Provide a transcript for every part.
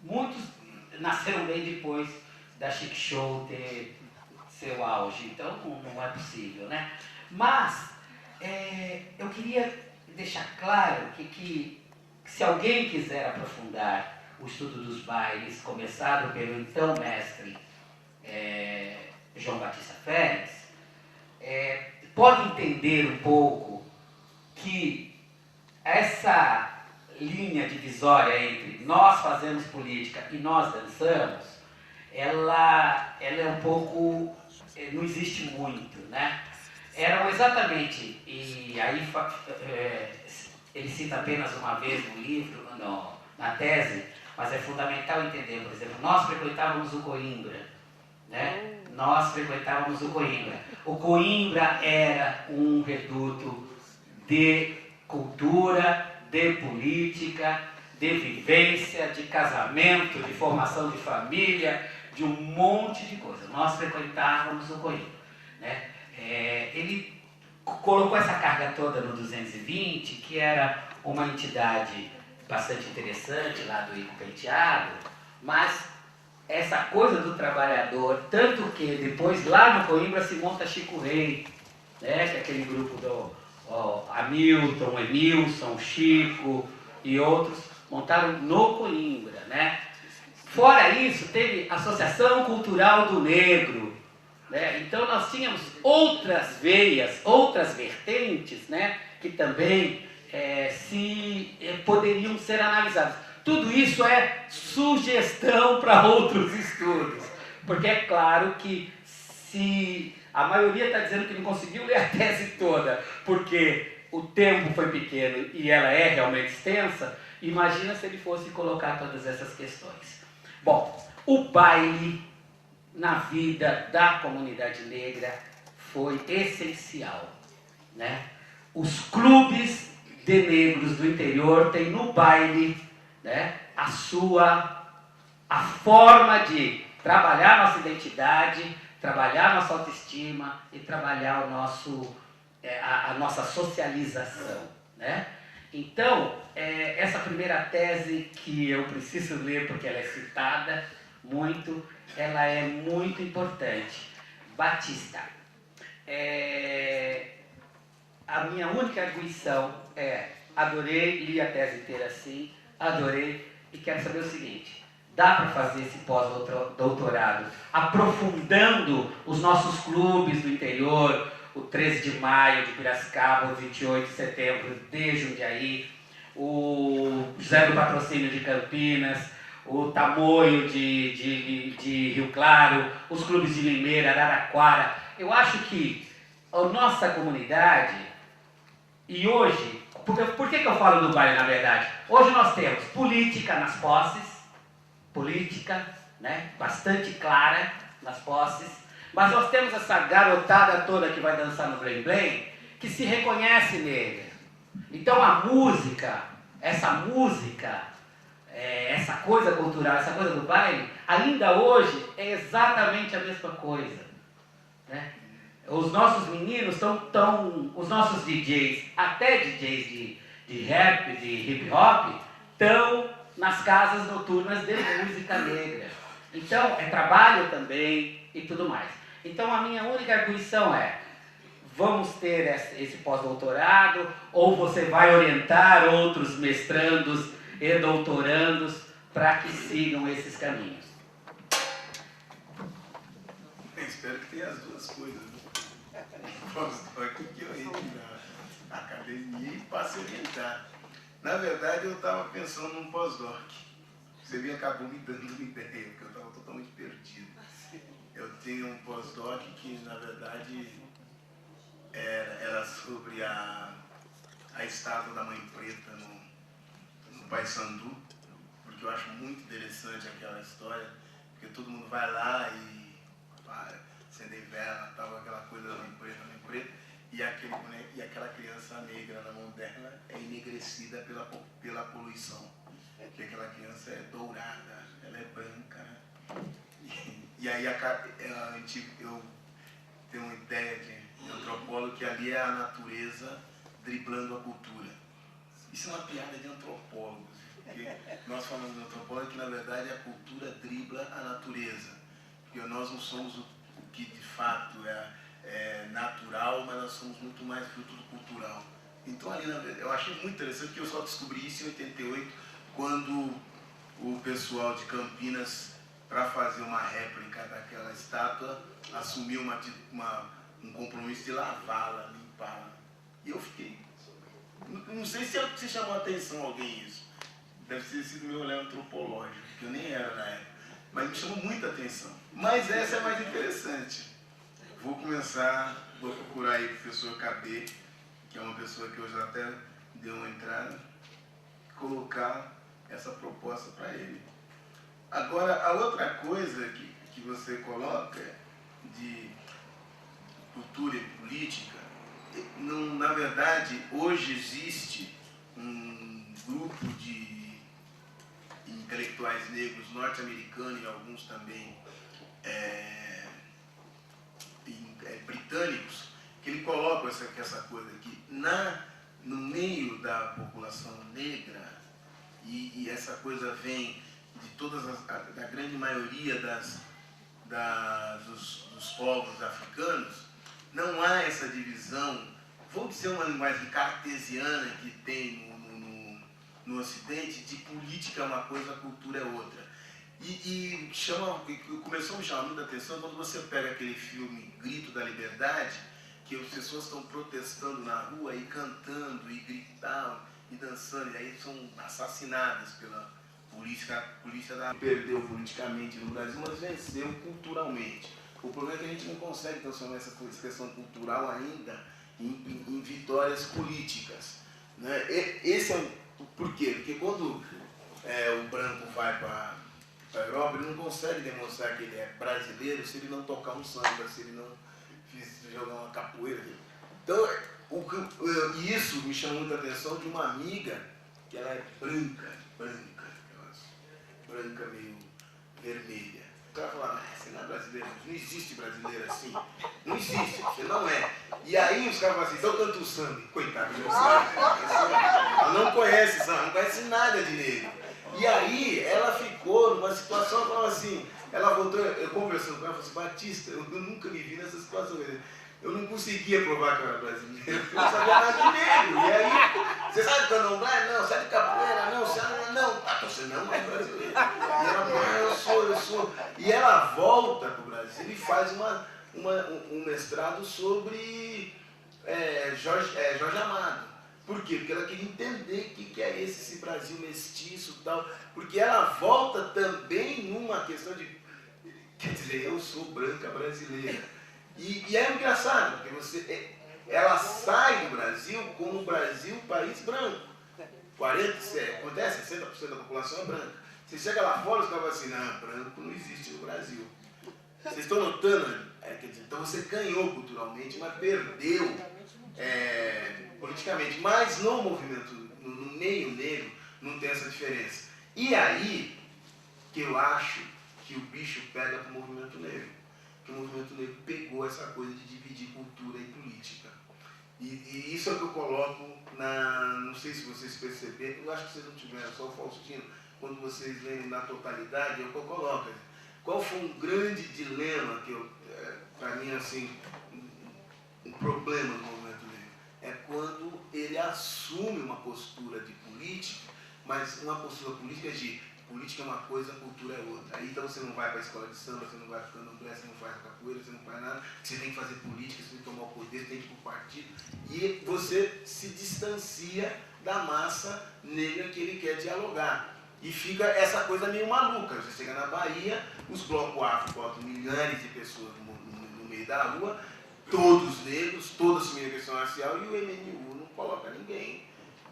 muitos nasceram bem depois da Chic Show ter seu auge, então não é possível, né? Mas eu queria deixar claro que se alguém quiser aprofundar o estudo dos bailes, começado pelo então mestre João Batista Félix, pode entender um pouco que essa linha divisória entre nós fazemos política e nós dançamos, ela é um pouco, não existe muito, né? Eram exatamente, e aí ele cita apenas uma vez no livro, na tese, mas é fundamental entender, por exemplo, nós frequentávamos o Coimbra, né? Nós frequentávamos o Coimbra. O Coimbra era um reduto de cultura, de política, de vivência, de casamento, de formação de família, de um monte de coisa. Nós frequentávamos o Coimbra, né? Ele colocou essa carga toda no 220, que era uma entidade bastante interessante lá do Ico Penteado, mas essa coisa do trabalhador, tanto que depois lá no Coimbra se monta Chico Rei, né, que é aquele grupo do Hamilton, Emilson, Chico e outros, montaram no Coimbra, né? Fora isso, teve a Associação Cultural do Negro, né? Então nós tínhamos outras veias, outras vertentes, né, que também poderiam ser analisadas. Tudo isso é sugestão para outros estudos, porque é claro que se a maioria está dizendo que não conseguiu ler a tese toda, porque o tempo foi pequeno e ela é realmente extensa, imagina se ele fosse colocar todas essas questões. Bom, o baile na vida da comunidade negra foi essencial, né? Os clubes de negros do interior têm no baile, né, a forma de trabalhar nossa identidade, trabalhar nossa autoestima e trabalhar a nossa socialização, né? Então, essa primeira tese que eu preciso ler porque ela é citada muito, ela é muito importante. Batista. A minha única arguição adorei, li a tese inteira assim, adorei, e quero saber o seguinte: dá para fazer esse pós-doutorado aprofundando os nossos clubes do interior, o 13 de maio de Piracicaba, o 28 de setembro de Jundiaí, o José do Patrocínio de Campinas, o Tamoio de Rio Claro, os clubes de Limeira, Araraquara. Eu acho que a nossa comunidade, e hoje, por que eu falo do baile na verdade? Hoje nós temos política nas posses, política, né, bastante clara nas posses, mas nós temos essa garotada toda que vai dançar no Blém Blém, que se reconhece negra. Então a música, essa coisa cultural, essa coisa do baile, ainda hoje é exatamente a mesma coisa, né? Os nossos meninos os nossos DJs, até DJs de rap, de hip hop, estão nas casas noturnas de música negra. Então, é trabalho também e tudo mais. Então, a minha única arguição vamos ter esse pós-doutorado, ou você vai orientar outros mestrandos e doutorandos para que sigam esses caminhos? Eu espero que tenha as duas coisas. Pós-doc que eu entre na academia e passe a orientar. Na verdade, eu estava pensando num pós-doc. Você acabou me dando uma ideia, porque eu estava totalmente perdido. Eu tenho um pós-doc que, na verdade, era sobre a estátua da Mãe Preta no Paissandu, porque eu acho muito interessante aquela história, porque todo mundo vai lá e acender vela, tal, aquela coisa da Mãe Preta, e aquela criança negra na mão dela é enegrecida pela poluição, porque aquela criança é dourada, ela é branca, né? E aí eu tenho uma ideia de antropólogo que ali é a natureza driblando a cultura. Isso é uma piada de antropólogos, porque nós falamos de antropólogo que na verdade é cultura dribla a natureza. Porque nós não somos o que de fato é natural, mas nós somos muito mais fruto do cultural. Então ali, eu achei muito interessante que eu só descobri isso em 88, quando o pessoal de Campinas, para fazer uma réplica daquela estátua, assumiu um compromisso de lavá-la, limpá-la. E eu fiquei... Não sei se chamou a atenção alguém isso. Deve ter sido meu olhar antropológico, que eu nem era na época. Mas me chamou muita atenção. Mas essa é mais interessante. Vou procurar aí o professor KB, que é uma pessoa que hoje até deu uma entrada, colocar essa proposta para ele. Agora, a outra coisa que você coloca de cultura e política, não, na verdade, hoje existe um grupo de intelectuais negros norte-americanos e alguns também britânicos, que ele coloca essa coisa aqui no meio da população negra, e essa coisa vem de da grande maioria dos povos africanos. Não há essa divisão, vou dizer uma linguagem cartesiana que tem no Ocidente, de política é uma coisa, cultura é outra. E começou a me chamar muita atenção quando você pega aquele filme Grito da Liberdade, que as pessoas estão protestando na rua e cantando e gritando e dançando, e aí são assassinadas pela polícia. A polícia perdeu politicamente no Brasil, mas venceu culturalmente. O problema é que a gente não consegue transformar essa questão cultural ainda em vitórias políticas, né? Esse é por quê? Porque quando o branco vai para a Europa, ele não consegue demonstrar que ele é brasileiro se ele não tocar um samba, se ele não jogar uma capoeira. Então, isso me chamou muita atenção de uma amiga que ela é branca meio vermelha. O cara falava, você não é brasileiro, não existe brasileiro assim. Não existe, você não é. E aí os caras falam assim, então canta o samba. Coitado, não sabe. Ela não conhece samba, não conhece nada de negro. E aí ela ficou numa situação, ela falava assim, ela voltou, eu conversando com ela, falou assim, Batista, eu nunca me vi nessa situação. Eu não conseguia provar que eu era brasileiro, eu não sabia nada de negro. E aí, você sabe candomblé? Não. Sabe capoeira? Não. Não. Você não é brasileiro. E ela, eu sou. E ela volta para o Brasil e faz um mestrado sobre Jorge Amado. Por quê? Porque ela queria entender o que é esse Brasil mestiço e tal. Porque ela volta também numa questão de... Quer dizer, eu sou branca brasileira. E é engraçado, porque ela sai do Brasil como o Brasil país branco. Acontece, 60% da população é branca. Você chega lá fora, os caras falam assim, não, branco não existe no Brasil. Vocês estão notando? Então você ganhou culturalmente, mas perdeu politicamente. Mas no movimento, no meio negro, não tem essa diferença. E aí que eu acho que o bicho pega para o movimento negro. Que o movimento negro pegou essa coisa de dividir cultura e política. E isso é o que eu coloco não sei se vocês perceberam, eu acho que vocês não tiveram, só o Faustino, quando vocês leem na totalidade, é o que eu coloco. Qual foi um grande dilema que para mim, assim, um problema do movimento negro? É quando ele assume uma postura de política, mas uma postura política de política é uma coisa, cultura é outra. Aí então você não vai para a escola de samba, você não vai para candomblé, você não faz capoeira, você não faz nada, você tem que fazer política, você tem que tomar o poder, você tem que ir para o partido. E você se distancia da massa negra que ele quer dialogar. E fica essa coisa meio maluca. Você chega na Bahia, os blocos afro botam milhares de pessoas no meio da rua, todos negros, todos assumindo a questão racial, e o MNU não coloca ninguém.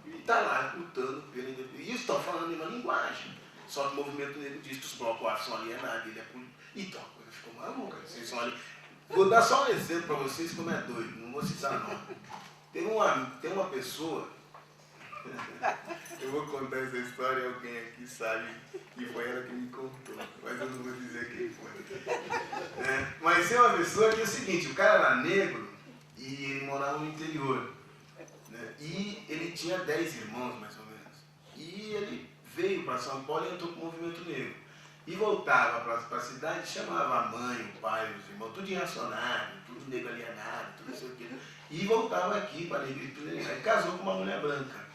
E está lá lutando pela independência. E estão falando em uma linguagem. Só que o movimento negro diz que os blocos afro são alienados, ele é político. Então a coisa ficou maluca. Vocês são ali. Vou dar só um exemplo para vocês como é doido, não vou citar nome. Tem uma pessoa, eu vou contar essa história, alguém aqui sabe que foi ela que me contou, mas eu não vou dizer quem foi. Mas tem uma pessoa que é o seguinte, o cara era negro e ele morava no interior. Né? E ele tinha 10 irmãos, mais ou menos. E ele veio para São Paulo e entrou para o movimento negro. e voltava para a cidade, chamava a mãe, o pai, os irmãos, tudo reacionário, tudo nego alienado, tudo não sei o quê. E voltava aqui para Negritude, aí casou com uma mulher branca.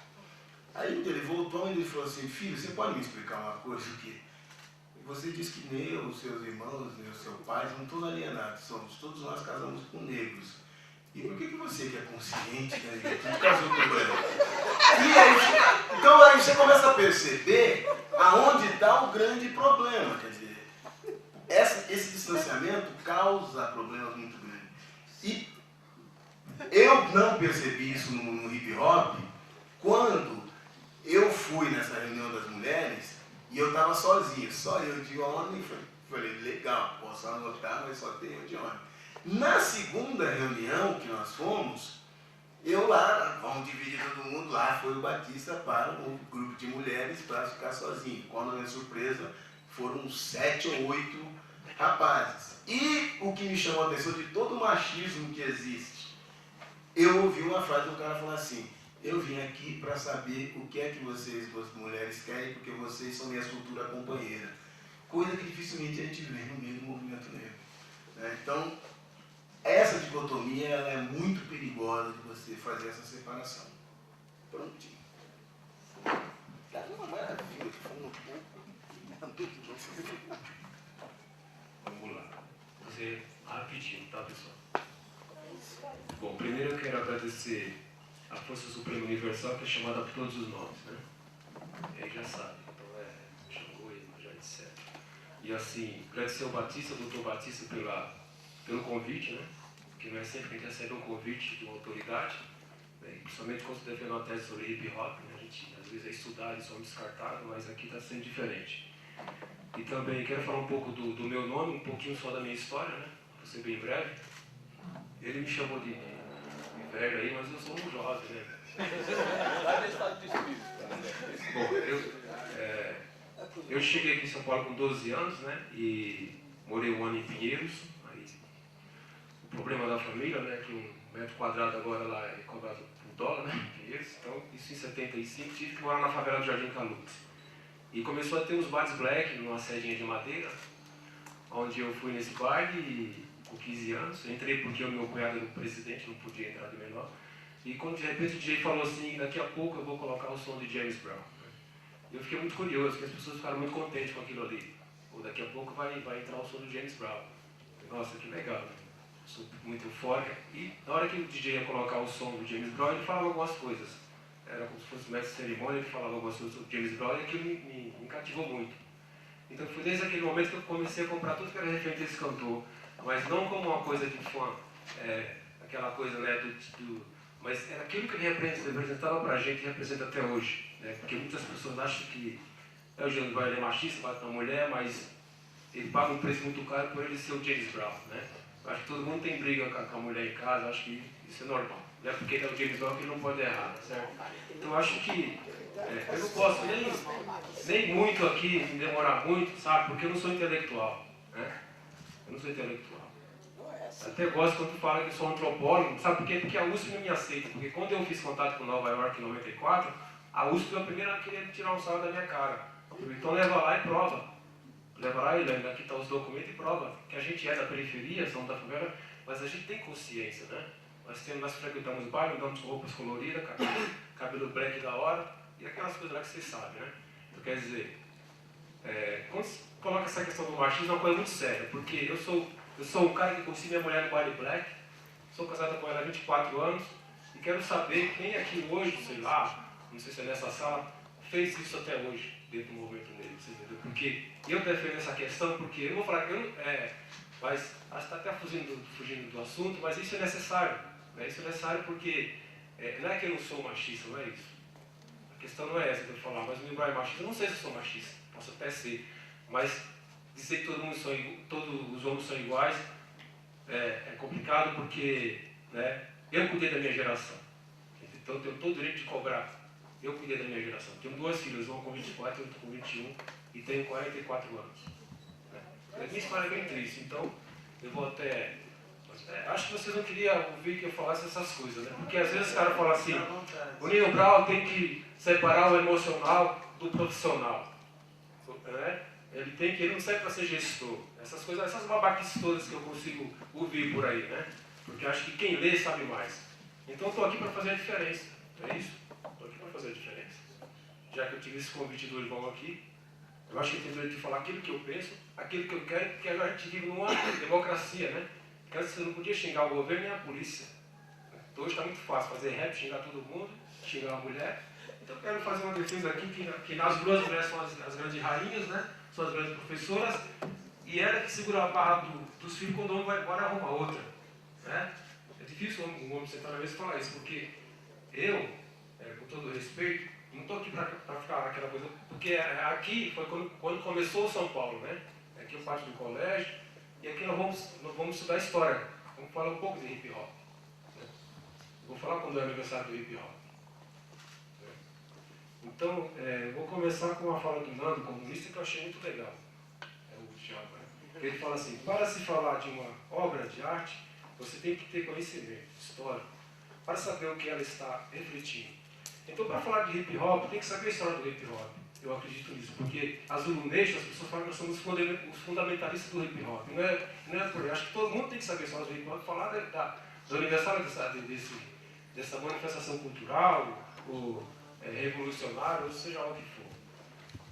Aí ele voltou e ele falou assim, filho, você pode me explicar uma coisa? Que você disse que nem os seus irmãos, nem o seu pai, são todos alienados, todos nós casamos com negros. E por que você que é consciente, né, tudo casou com branco? E aí, então aí você começa a perceber aonde está o grande problema. Quer dizer, esse distanciamento causa problemas muito grandes. E eu não percebi isso no hip hop quando eu fui nessa reunião das mulheres e eu estava sozinho, só eu de homem. Falei, legal, posso anotar, mas só tem eu de homem. Na segunda reunião que nós fomos, eu lá, vamos dividir todo mundo, lá foi o Batista para um grupo de mulheres para ficar sozinho. Quando a minha surpresa, foram 7 ou 8 rapazes. E o que me chamou a atenção de todo o machismo que existe, eu ouvi uma frase do cara falar assim, eu vim aqui para saber o que é que vocês, duas mulheres, querem, porque vocês são minha futura companheira. Coisa que dificilmente a gente vê no meio do movimento negro. Então, essa dicotomia ela é muito perigosa de você fazer essa separação. Prontinho. Tá uma maravilha, falando pouco. Vamos lá. Você rapidinho, tá, pessoal? Bom, primeiro eu quero agradecer a Força Suprema Universal, que é chamada por todos os nomes, né? E aí já sabe, então Xangô, Iemanjá, etc. E assim, agradecer ao Batista, ao Dr. Batista, pelo convite, né? Porque não é sempre que a gente recebe um convite de uma autoridade, né? Principalmente quando você defende uma tese sobre hip hop, né? A gente às vezes é estudado e somos descartados, mas aqui está sendo diferente. E também quero falar um pouco do meu nome, um pouquinho só da minha história, né? Para ser bem breve. Ele me chamou de velho aí, mas eu sou um jovem, né? Bom, eu cheguei aqui em São Paulo com 12 anos, né? E morei um ano em Pinheiros. O problema da família, né, que um metro quadrado agora lá é cobrado por dólar, né, então isso em 75, tive que morar na favela do Jardim Calux. E começou a ter os bares black numa sedinha de madeira, onde eu fui nesse bar com 15 anos, eu entrei porque o meu cunhado era o presidente, não podia entrar de menor, e quando de repente o DJ falou assim, daqui a pouco eu vou colocar o som de James Brown. Eu fiquei muito curioso, porque as pessoas ficaram muito contentes com aquilo ali. Ou daqui a pouco vai entrar o som do James Brown. Nossa, que legal, né? Sou muito eufórica, e na hora que o DJ ia colocar o som do James Brown, ele falava algumas coisas. Era como se fosse um mestre de cerimônia, ele falava algumas coisas do James Brown, e aquilo me cativou muito. Então foi desde aquele momento que eu comecei a comprar tudo que era referente a esse cantor, mas não como uma coisa de fã, aquela coisa, né, mas era aquilo que ele representava pra gente e representa até hoje, né, porque muitas pessoas acham que o James Brown é machista, bate na mulher, mas ele paga um preço muito caro por ele ser o James Brown, né. Acho que todo mundo tem briga com a mulher em casa, acho que isso é normal. Não é porque ele é o James Brown que ele não pode errar, certo? Então acho que eu não posso nem muito aqui me demorar muito, sabe? Porque eu não sou intelectual, né? Eu não sou intelectual. Até gosto quando tu fala que eu sou antropólogo, sabe por quê? Porque a USP não me aceita. Porque quando eu fiz contato com Nova York em 94, a USP foi a primeira a querer tirar um sarro da minha cara. Então leva lá e prova. Leva lá e aqui estão os documentos e prova que a gente é da periferia, somos da favela, mas a gente tem consciência, né? Nós frequentamos bairro, andamos com roupas coloridas, cabelo black da hora, e aquelas coisas lá que vocês sabem, né? Então quer dizer, quando se coloca essa questão do machismo, é uma coisa muito séria, porque eu sou um cara que conheci minha mulher no baile black, sou casado com ela há 24 anos, e quero saber quem aqui hoje, sei lá, não sei se é nessa sala, fez isso até hoje, dentro do movimento negro, você entendeu? Porque eu defendo essa questão, porque eu não vou falar que mas acho que está até fugindo do assunto, mas isso é necessário, né? Isso é necessário porque não é que eu não sou machista, não é isso. A questão não é essa que eu vou falar, mas o meu é machista, eu não sei se eu sou machista, posso até ser, mas dizer que todos os homens são iguais é complicado porque, né, eu cuidei da minha geração, então eu tenho todo o direito de cobrar. Eu cuidei da minha geração. Tenho 2 filhas, uma com 24 e outra com 21, e tenho 44 anos. A minha história é bem triste, então eu vou até... acho que vocês não queriam ouvir que eu falasse essas coisas, né? Porque às vezes os caras falam assim, o Nino Brown tem que separar o emocional do profissional. Né? ele não serve para ser gestor. Essas coisas, essas babaquices todas que eu consigo ouvir por aí, né? Porque eu acho que quem lê sabe mais. Então eu estou aqui para fazer a diferença, não é isso? Estou aqui para fazer a diferença. Já que eu tive esse convite do Irmão aqui, eu acho que eu tenho direito de falar aquilo que eu penso, aquilo que eu quero, porque agora a gente vive numa democracia, né? Que antes você não podia xingar o governo nem a polícia. Então hoje está muito fácil fazer rap, xingar todo mundo, xingar a mulher. Então eu quero fazer uma defesa aqui, que as duas mulheres são as grandes rainhas, né? São as grandes professoras, e ela que segura a barra dos filhos quando o homem vai embora arruma outra. Né? É difícil um homem sentar na mesa e falar isso, porque eu, com todo respeito, não estou aqui para ficar aquela coisa, porque aqui foi quando começou o São Paulo, né? Aqui eu parto do colégio, e aqui nós vamos estudar história, vamos falar um pouco de hip hop. Né? Vou falar quando é o aniversário do hip hop. Né? Então, vou começar com uma fala do Nando, comunista, que eu achei muito legal. É o Thiago, né? Ele fala assim: para se falar de uma obra de arte, você tem que ter conhecimento, história, para saber o que ela está refletindo. Então, para falar de hip hop, tem que saber a história do hip hop. Eu acredito nisso, porque as Zulu Nation, as pessoas falam que nós somos os fundamentalistas do hip hop. Não é por aí. Acho que todo mundo tem que saber a história do hip hop, falar do aniversário dessa manifestação cultural, ou revolucionária, ou seja lá o que for.